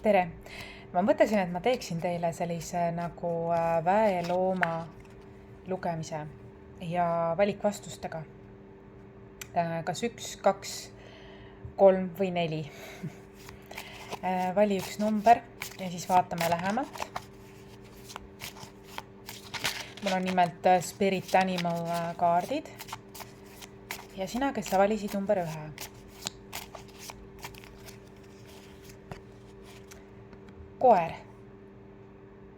tere! Ma mõtlesin, et ma teeksin teile sellise nagu väelooma lugemise ja valikvastustega. Kas 1, 2, 3 või 4. Vali üks number ja siis vaatame lähemalt. Mul on nimelt Spirit Animal kaardid. Ja sina, kes sa valisid number 1. Koer.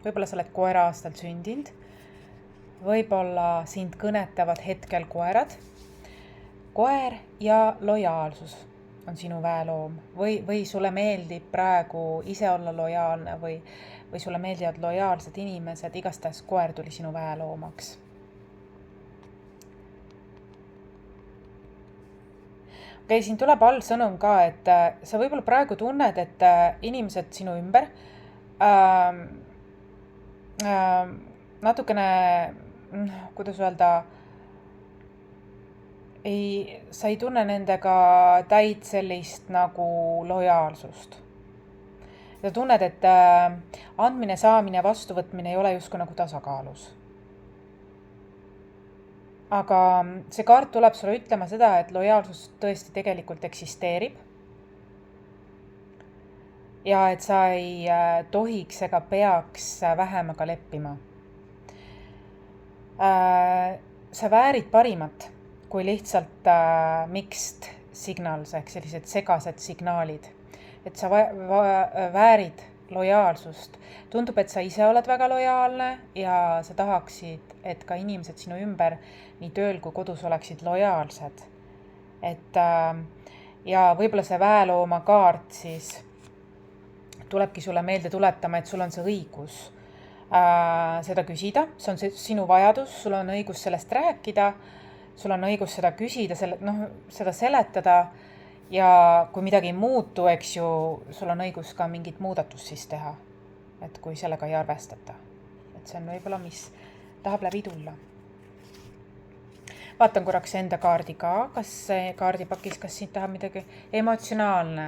Võib-olla sa oled koera aastal sündinud. Võib-olla sind kõnetavad hetkel koerad. Koer ja lojaalsus on sinu väeloom. Või sulle meeldib praegu ise olla lojaalne või sulle meeldivad lojaalsed inimesed. Igastahes koer tuli sinu väeloomaks. Okei, siin tuleb all sõnum ka, et sa võib-olla praegu tunned, et inimesed sinu ümber natukene, kuidas öelda, sa ei tunne nendega täit sellist nagu lojaalsust. Sa tunned, et andmine, saamine, vastuvõtmine ei ole justkui nagu tasakaalus. Aga see kaart tuleb sulle ütlema seda, et lojaalsus tõesti tegelikult eksisteerib. Ja et sa ei tohiks ega peaks vähemaga leppima. Sa väärid parimat kui lihtsalt mixed signals ehk sellised segased signaalid. Et sa väärid lojaalsust. Tundub, et sa ise oled väga lojaalne ja sa tahaksid, et ka inimesed sinu ümber nii tööl kui kodus oleksid lojaalsed. Ja võib-olla see väelooma kaart siis tulebki sulle meelde tuletama, et sul on see õigus seda küsida. See on sinu vajadus, sul on õigus sellest rääkida, sul on õigus seda küsida, seda seletada ja kui midagi ei muutu, eks ju, sul on õigus ka mingit muudatust siis teha, et kui sellega ei arvestata. Et see on võib-olla, mis tahab läbi tulla. Vaatan korraks enda kaardi ka, kas see kaardipakis, kas siin tahab midagi emotsionaalne.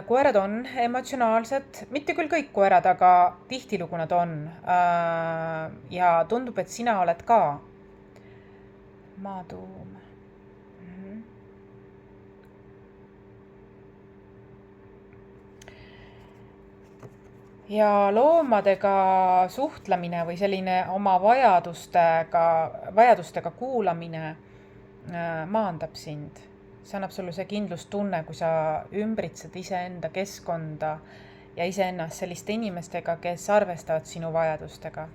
Koerad on emotsionaalsed, mitte küll kõik koerad, aga tihtilugu nad on. Ja tundub, et sina oled ka. Maatuum. Ja loomadega suhtlemine või selline oma vajadustega kuulamine maandab sind. See annab sulle see kindlustunne, kui sa ümbritsed iseenda keskkonda ja iseennast selliste inimestega, kes arvestavad sinu vajadustega.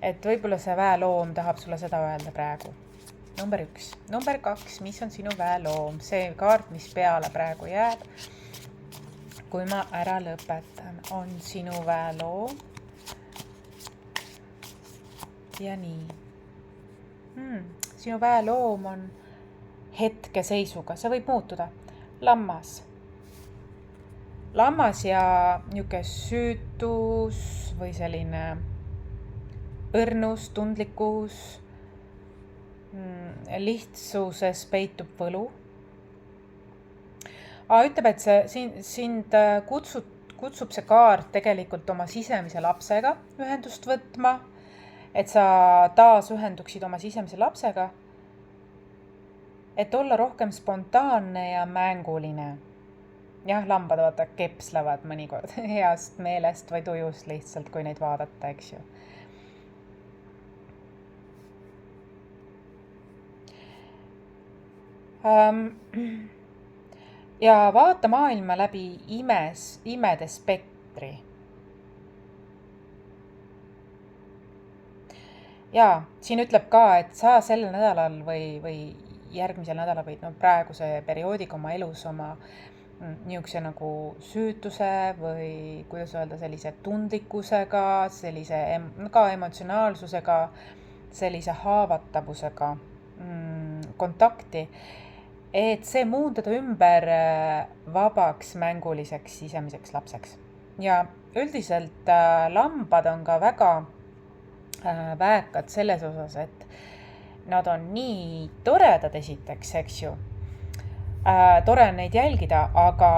Et võib-olla see väeloom tahab sulle seda öelda praegu. Number 1. Number 2. Mis on sinu väeloom? See kaart, mis peale praegu jääb. Kui ma ära lõpetan, on sinu väeloom. Ja nii. Sinu väeloom on hetkeseisuga, see võib muutuda. Lammas ja niuke süütus või selline õrnus, tundlikkus, lihtsuses peitub võlu. Ütleb, et sind kutsub see kaart tegelikult oma sisemise lapsega ühendust võtma, et sa taas ühenduksid oma sisemise lapsega, et olla rohkem spontaanne ja mänguline. Jah, lambad vaata kepslevad mõnikord heast meelest või tujust lihtsalt, kui neid vaadata, eks ju. Ja vaata maailma läbi imede spektri. Ja siin ütleb ka, et sa sel nädalal või järgmisel nädalal või praeguse perioodiga oma elus oma niisuguse nagu süütuse või kuidas öelda, sellise tundlikkusega, sellise ka emotsionaalsusega, sellise haavatavusega kontakti, et see muundada ümber vabaks mänguliseks sisemiseks lapseks. Ja üldiselt lambad on ka väga väekad selles osas, et nad on nii toredad esiteks, eks ju. Tore on neid jälgida, aga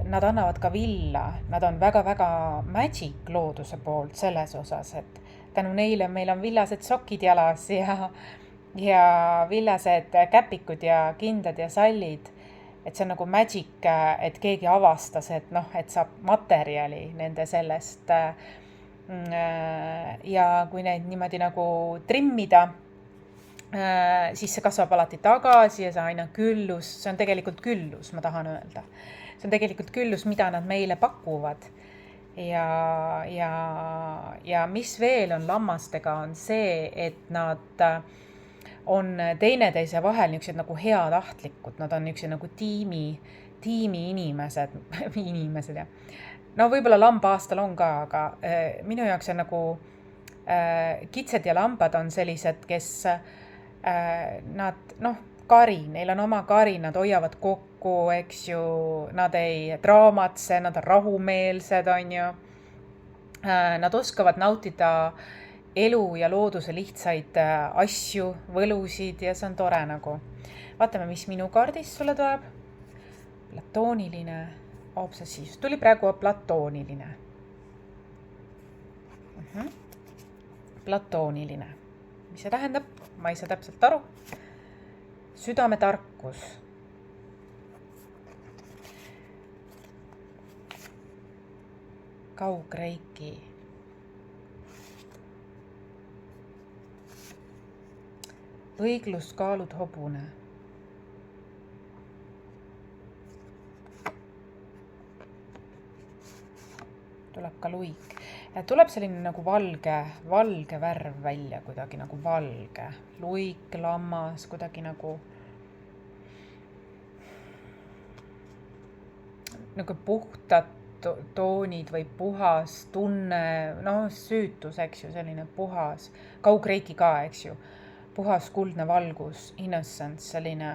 nad annavad ka villa, nad on väga-väga magic looduse poolt selles osas, et tänu neile meil on villased sokid jalas ja villased käpikud ja kindad ja sallid. Et see on nagu magic, et keegi avastas, et noh, et saab materjali nende sellest ja kui neid niimoodi nagu trimmida, siis see kasvab alati tagasi ja see aina küllus, see on tegelikult küllus, ma tahan öelda. See on tegelikult küllus, mida nad meile pakuvad. Ja mis veel on lammastega, on see, et nad on teineteise vahel niisugused nagu heatahtlikud, nad on niisugused nagu tiimi inimesed ja no võib-olla lamba-aastal on ka, aga minu jaoks on nagu kitsed ja lambad on sellised, kes nad, noh, kari, neil on oma kari, nad hoiavad kokku, eks ju, nad ei draamatse, nad on rahumeelsed, on ju. Nad oskavad nautida elu ja looduse lihtsaid asju, võlusid ja see on tore nagu. Vaatame, mis minu kaardist sulle tuleb. Platooniline, obsessiivsus. Tuli praegu platooniline. Platooniline. Mis see tähendab? Ma ei saa täpselt aru. Südametarkus. Kaugreiki. Õiglust kaalud hobune. Tuleb ka luik. Tuleb selline nagu valge värv välja, kuidagi nagu valge. Luik, lammas, kuidagi nagu puhtad toonid või puhas tunne, noh, süütus, eks ju, selline puhas, kaugreiki ka, eks ju, puhas kuldne valgus, innocence, selline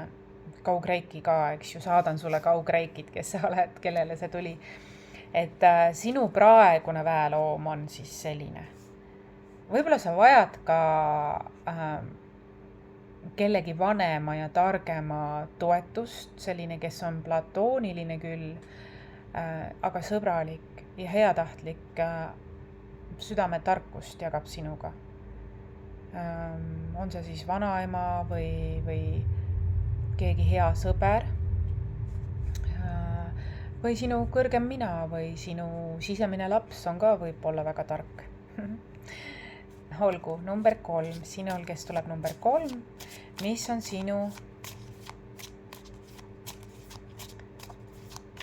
kaugreiki ka, eks ju, saadan sulle kaugreikid, kes sa oled, kellele see tuli. Et sinu praegune väeloom on siis selline. Võib-olla sa vajad ka kellegi vanema ja targema toetust, selline, kes on platooniline küll, aga sõbralik ja heatahtlik südametarkust jagab sinuga. On see siis vanaema või keegi hea sõber või sinu kõrgem mina või sinu sisemine laps on ka võib-olla väga tark. Olgu, number 3, sinul, kes tuleb number 3, mis on sinu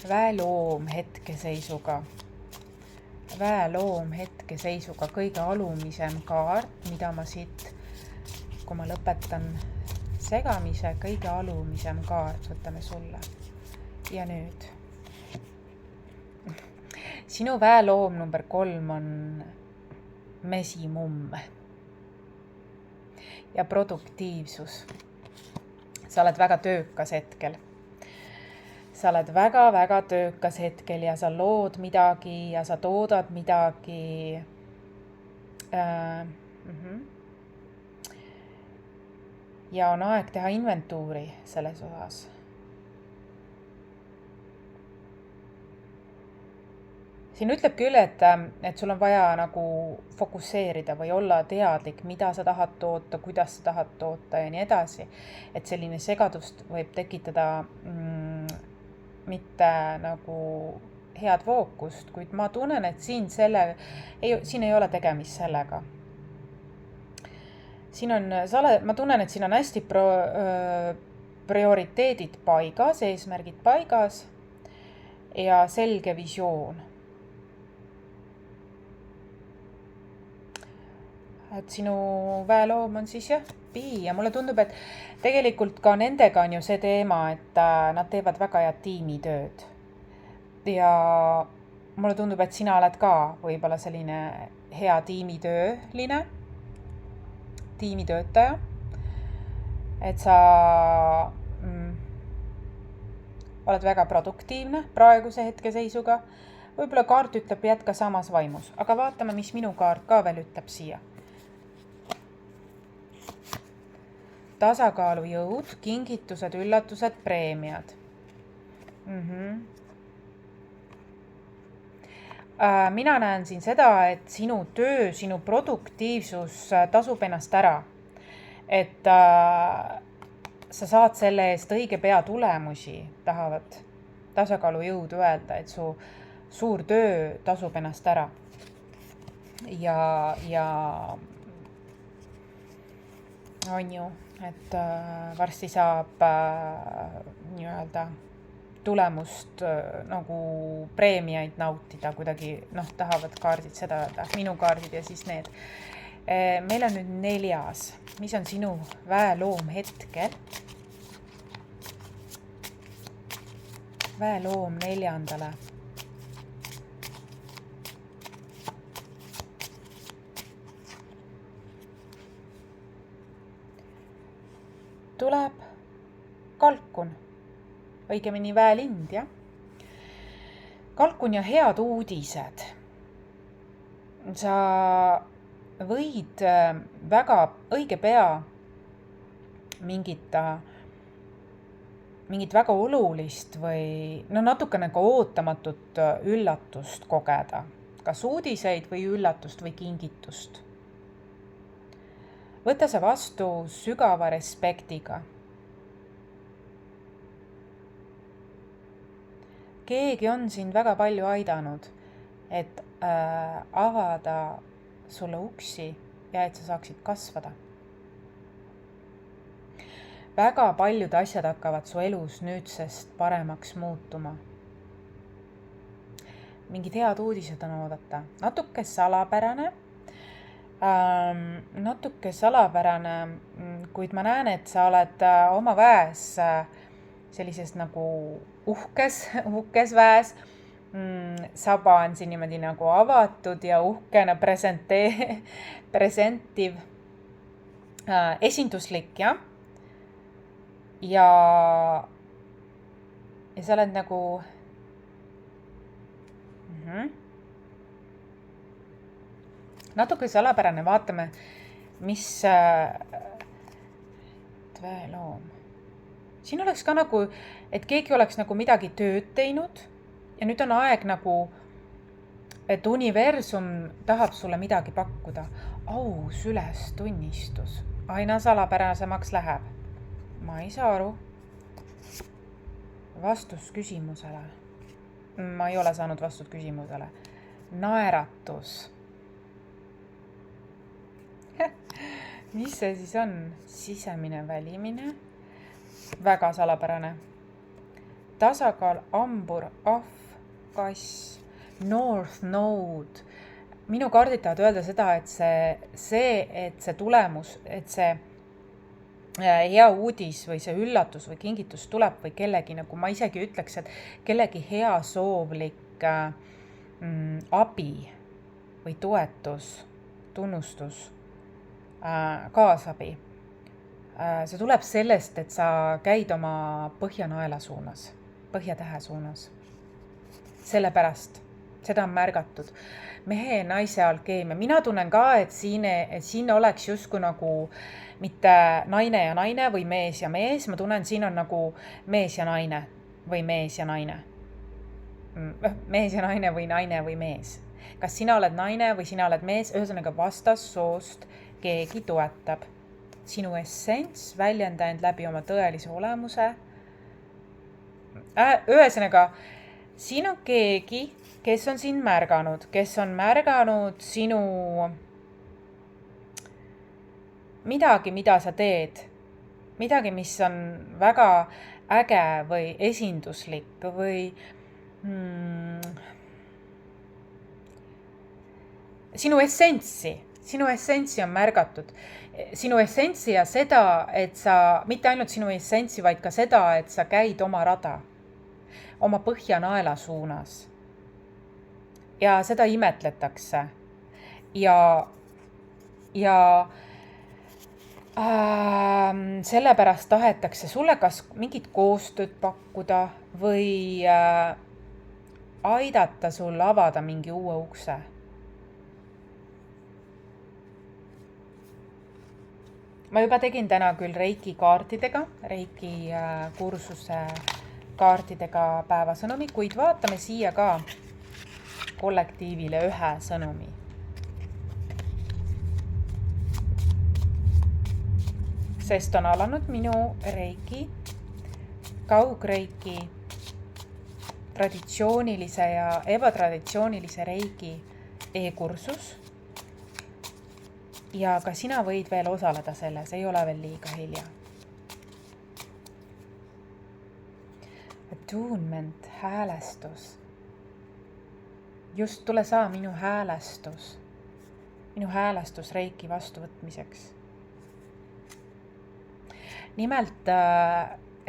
väeloom hetkeseisuga. Väeloom hetkeseisuga kõige alumisem kaart, mida ma siit, kui ma lõpetan segamise, kõige alumisem kaart võtame sulle. Ja nüüd. Sinu väeloom number 3 on mesimumm ja produktiivsus. Sa oled väga töökas hetkel. Sa oled väga-väga töökas hetkel ja sa lood midagi ja sa toodad midagi. Ja on aeg teha inventuuri selles osas. Siin ütleb küll, et sul on vaja nagu fokusseerida või olla teadlik, mida sa tahad toota, kuidas sa tahad toota ja nii edasi. Et selline segadust võib tekitada mitte nagu head fookust, kuid ma tunnen, et siin ei ole tegemist sellega. Ma tunnen, et siin on hästi prioriteedid paigas, eesmärgid paigas ja selge visioon. Et sinu väeloom on siis jah, pii ja mulle tundub, et tegelikult ka nendega on ju see teema, et nad teevad väga head tiimitööd. Ja mulle tundub, et sina oled ka võib-olla selline hea tiimitöötaja. Et sa oled väga produktiivne praeguse hetkeseisuga. Võib-olla kaart ütleb jätka samas vaimus, aga vaatame, mis minu kaart ka veel ütleb siia. Tasakaalu jõud, kingitused, üllatused, preemiad. Mina näen siin seda, et sinu töö, sinu produktiivsus tasub ennast ära. Et sa saad selle eest õige pea tulemusi, tahavad tasakaalujõud öelda, et su suur töö tasub ennast ära. Ja on ju, et varsti saab nii-öelda tulemust nagu preemiaid nautida kuidagi, tahavad kaardid seda öelda, minu kaardid ja siis need. Meil on nüüd 4. Mis on sinu väeloom hetkel? Väeloom 4. Tuleb kalkun, õigemini väelind, jah. Kalkun ja head uudised. Sa võid väga õige pea mingit väga olulist või natukene ka ootamatut üllatust kogeda. Kas uudiseid või üllatust või kingitust. Võta sa vastu sügava respektiga. Keegi on sind väga palju aidanud, et avada sulle uksi ja et sa saaksid kasvada. Väga paljud asjad hakkavad su elus nüüdsest paremaks muutuma. Mingid head uudised on oodata. Natuke salapärane, kuid ma näen, et sa oled oma väes sellises nagu uhkes väes. Saba on siin niimoodi nagu avatud ja uhkene presentiv, esinduslik, jah. Ja sa oled nagu natuke salapärane, vaatame, mis väeloom. Siin oleks ka nagu, et keegi oleks nagu midagi tööd teinud ja nüüd on aeg nagu, et universum tahab sulle midagi pakkuda. Aus ülestunnistus. Aina salapärasemaks läheb. Ma ei saa aru. Vastus küsimusele. Ma ei ole saanud vastust küsimusele. Naeratus. Mis see siis on? Sisemine, välimine. Väga salapärane. Tasakaal, ambur, ahv, kass, North Node. Minu kaardid tahavad öelda seda, et see tulemus, et see hea uudis või see üllatus või kingitus tuleb või kellegi, nagu ma isegi ütleks, et kellegi hea soovlik abi või toetus, tunnustus, kaasabi. See tuleb sellest, et sa käid oma põhjanaela suunas, põhjatähe suunas. Sellepärast, seda on märgatud. Mehe ja naise alkeemia. Mina tunnen ka, et siin oleks justkui nagu mitte naine ja naine või mees ja mees. Ma tunnen, siin on nagu mees ja naine või mees ja naine. Mees ja naine või mees. Kas sina oled naine või sina oled mees? Ühesõnaga vastassoost keegi toetab. Sinu essents väljenda end läbi oma tõelise olemuse. Ühesõnaga, siin on keegi, kes on sind märganud, kes on märganud sinu midagi, mida sa teed. Midagi, mis on väga äge või esinduslik või sinu essentsi on märgatud. Sinu essentsi ja seda, et sa, mitte ainult sinu essentsi, vaid ka seda, et sa käid oma rada, oma põhjanaela suunas. Ja seda imetletakse. Ja sellepärast tahetakse sulle kas mingit koostööd pakkuda või aidata sul avada mingi uue ukse. Ma juba tegin täna küll Reiki kaartidega, Reiki kursuse kaartidega päevasõnumi, kuid vaatame siia ka. kollektiivile ühe sõnumi. Sest on alanud minu reiki, kaugreiki, traditsioonilise ja ebatraditsioonilise reiki e-kursus. Ja ka sina võid veel osaleda selles, ei ole veel liiga hilja. Attunement, häälestus. Just tule saa minu häälestus reiki vastuvõtmiseks. Nimelt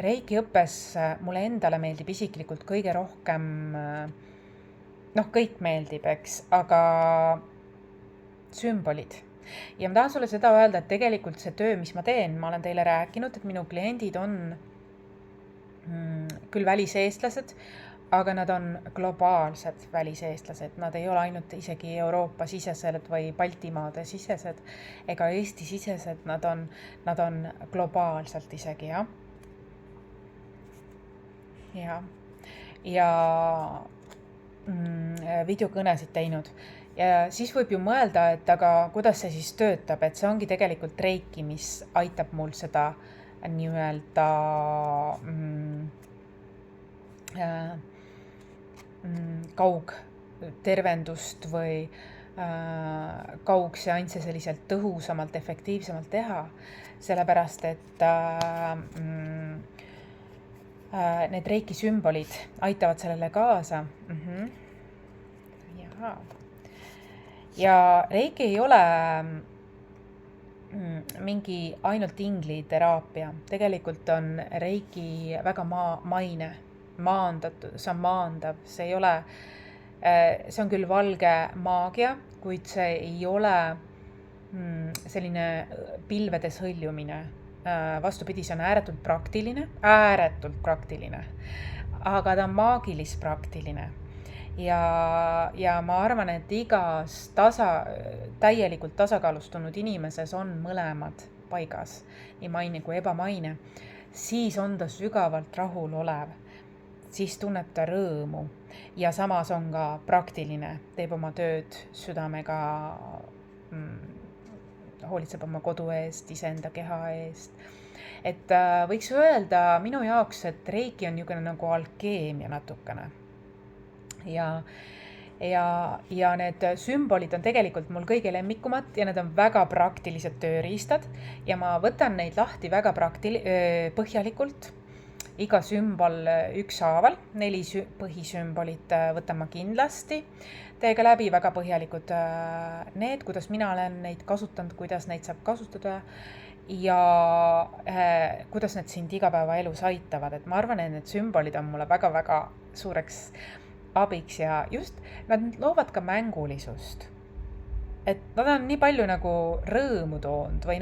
reiki õppes mulle endale meeldib isiklikult kõige rohkem, kõik meeldib, eks, aga sümbolid. Ja ma tahan sulle seda öelda, et tegelikult see töö, mis ma teen, ma olen teile rääkinud, et minu kliendid on küll väliseestlased, aga nad on globaalsed väliseestlased. Nad ei ole ainult isegi Euroopa sisesed või Baltimaade sisesed ega Eesti sisesed, nad on globaalselt isegi, jah. Ja videokõnesid teinud. Ja siis võib ju mõelda, et aga kuidas see siis töötab, et see ongi tegelikult reiki, mis aitab mul seda nii-öelda kaugtervendust või kaugseansse selliselt tõhusamalt, efektiivsemalt teha, sellepärast et need reiki sümbolid aitavad sellele kaasa. Ja reiki ei ole mingi ainult ingliteraapia. Tegelikult on reiki väga maandatud, see on maandav, see on küll valge maagia, kuid see ei ole selline pilvedes hõljumine. Vastupidi, see on ääretult praktiline, aga ta on maagilis-praktiline. Ja ma arvan, et igas täielikult tasakaalustunud inimeses on mõlemad paigas, nii maine kui ebamaine, siis on ta sügavalt rahul olev, siis tunneb ta rõõmu ja samas on ka praktiline, teeb oma tööd südamega, hoolitseb oma kodu eest, iseenda keha eest. Et võiks öelda minu jaoks, et reiki on niisugune nagu alkeemia natukene. Ja need sümbolid on tegelikult mul kõige lemmikumad ja need on väga praktilised tööriistad ja ma võtan neid lahti väga põhjalikult. Iga sümbol ükshaaval, 4 põhisümbolit võtan ma kindlasti. Teiega läbi väga põhjalikud need, kuidas mina olen neid kasutanud, kuidas neid saab kasutada ja kuidas need sind igapäevaelus aitavad. Et ma arvan, et need sümbolid on mulle väga-väga suureks abiks ja just nad loovad ka mängulisust. Et nad on nii palju nagu rõõmu toonud või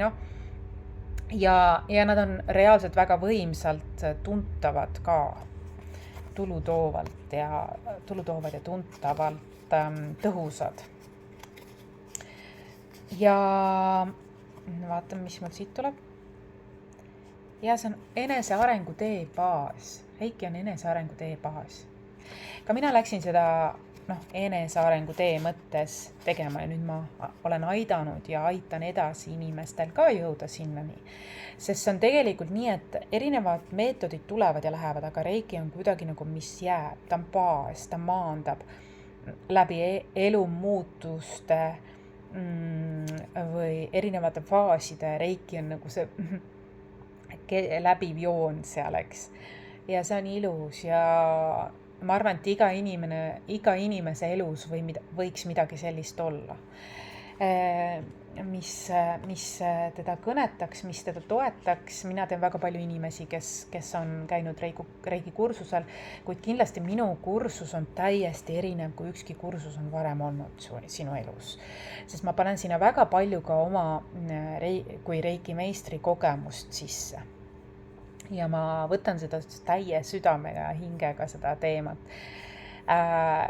ja nad on reaalselt väga võimsalt tuntavad ka, tulutoovad ja tuntavalt tõhusad. Ja vaatame, mis mul siit tuleb. Ja see on enesearengu tee baas. Reiki on enesearengu tee baas. Ka mina läksin seda enesearengu tee mõttes tegema ja nüüd ma olen aidanud ja aitan edasi inimestel ka jõuda sinnani. Sest see on tegelikult nii, et erinevad meetodid tulevad ja lähevad, aga reiki on kuidagi nagu mis jääb, ta on baas, ta maandab läbi elu muutuste või erinevate faaside. Reiki on nagu see läbiv joon seal, eks. Ja see on ilus ja ma arvan, et iga inimese elus võiks midagi sellist olla, mis teda kõnetaks, mis teda toetaks. Mina teen väga palju inimesi, kes on käinud reiki kursusel, kuid kindlasti minu kursus on täiesti erinev, kui ükski kursus on varem olnud sinu elus. Sest ma panen sinna väga palju ka oma kui reiki meistri kogemust sisse. Ja ma võtan seda täie südamega ja hingega seda teemat.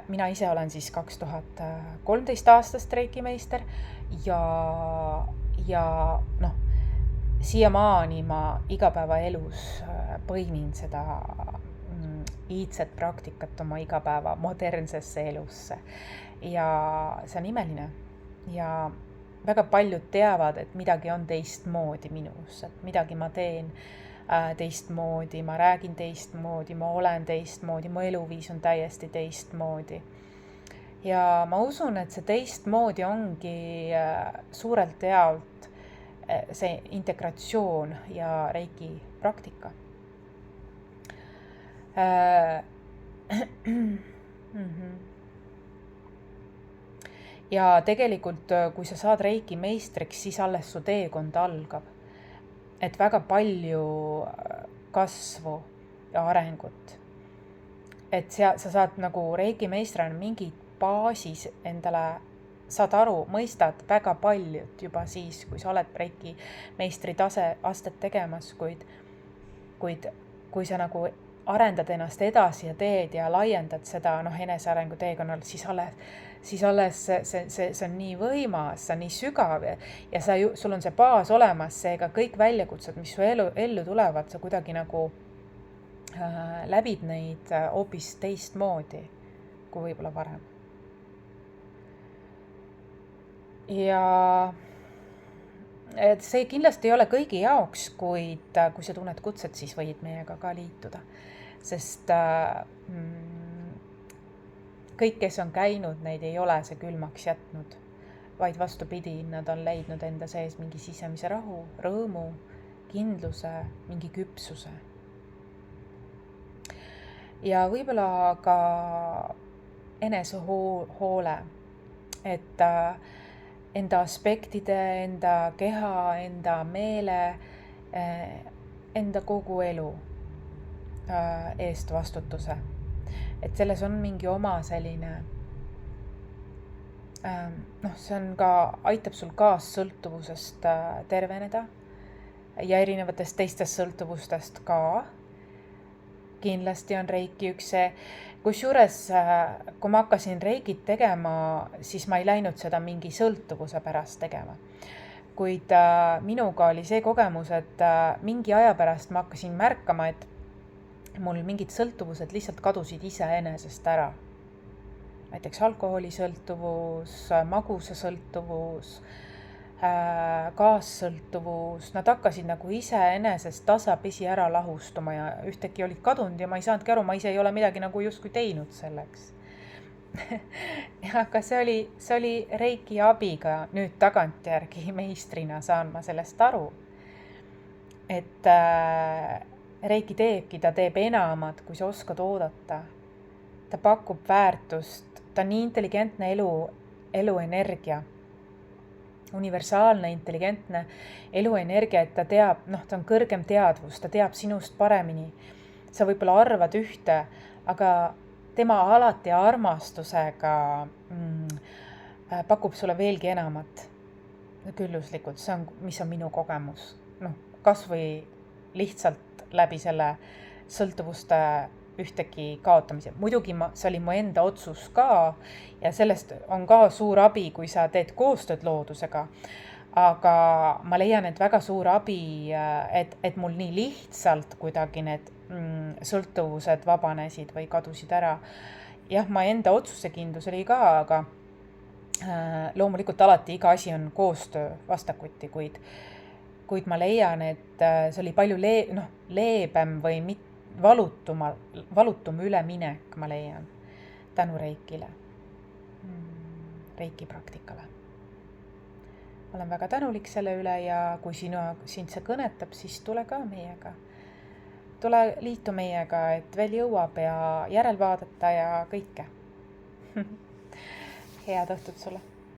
Mina ise olen siis 2013 aastast reiki meister ja siiamaani ma igapäevaelus põimin seda iidset praktikat oma igapäeva modernsesse elusse. Ja see on imeline ja väga paljud teavad, et midagi on teistmoodi minus, et midagi ma teen teistmoodi, ma räägin teistmoodi, ma olen teistmoodi, mu eluviis on täiesti teistmoodi. Ja ma usun, et see teistmoodi ongi suurelt jaolt see integratsioon ja reiki praktika. Ja tegelikult, kui sa saad reiki meistriks, siis alles su teekond algab. Et väga palju kasvu ja arengut. Et sa saad nagu reiki meistrina mingi baasis endale, saad aru, mõistad väga paljut juba siis, kui sa oled reiki meistri astet tegemas, kuid kui sa nagu arendad ennast edasi ja teed ja laiendad seda enesearengu teekonnal, siis alles see on nii võimas, see on nii sügav ja sul on see baas olemas, seega kõik väljakutsed, mis su ellu tulevad, sa kuidagi nagu läbid neid hoopis teistmoodi kui võib-olla varem. Ja et see kindlasti ei ole kõigi jaoks, kuid kui sa tunned kutset, siis võid meiega ka liituda. Sest kõik, kes on käinud, neid ei ole see külmaks jätnud, vaid vastupidi, nad on leidnud enda sees mingi sisemise rahu, rõõmu, kindluse, mingi küpsuse. Ja võib-olla ka enesehoole, et enda aspektide, enda keha, enda meele, enda kogu elu eest vastutuse. Et selles on mingi oma selline, see on ka, aitab sul kaassõltuvusest terveneda ja erinevatest teistest sõltuvustest ka. Kindlasti on reiki üks see, kusjuures kui ma hakkasin reikit tegema, siis ma ei läinud seda mingi sõltuvuse pärast tegema. Kuid minuga oli see kogemus, et mingi aja pärast ma hakkasin märkama, et mul mingid sõltuvused lihtsalt kadusid iseenesest ära. Näiteks alkoholisõltuvus, magusasõltuvus, kaassõltuvus, nad hakkasid nagu iseenesest tasapisi ära lahustuma ja ühtegi olid kadunud ja ma ei saanudki aru, ma ise ei ole midagi nagu justkui teinud selleks. Aga see oli reiki abiga, nüüd tagantjärgi meistrina saan ma sellest aru, et reiki teebki, ta teeb enamat, kui sa oskad oodata. Ta pakub väärtust, ta on nii intelligentne eluenergia, universaalne, intelligentne eluenergia, et ta teab, ta on kõrgem teadvus, ta teab sinust paremini. Sa võib-olla arvad ühte, aga tema alati armastusega pakub sulle veelgi enamat. Külluslikult, see on, mis on minu kogemus. Kas või lihtsalt läbi selle sõltuvuste ühtegi kaotamise. Muidugi see oli mu enda otsus ka ja sellest on ka suur abi, kui sa teed koostööd loodusega. Aga ma leian, et väga suur abi, et mul nii lihtsalt kuidagi need sõltuvused vabanesid või kadusid ära. Jah, ma enda otsusekindlus oli ka, aga loomulikult alati iga asi on koostöö vastakuti, kuid ma leian, et see oli palju leebem või valutum üleminek, ma leian, tänu reikile, reiki praktikale. Olen väga tänulik selle üle ja kui sind see kõnetab, siis tule ka meiega. Tule liitu meiega, et veel jõuab ja järel vaadata ja kõike. Head õhtut sulle!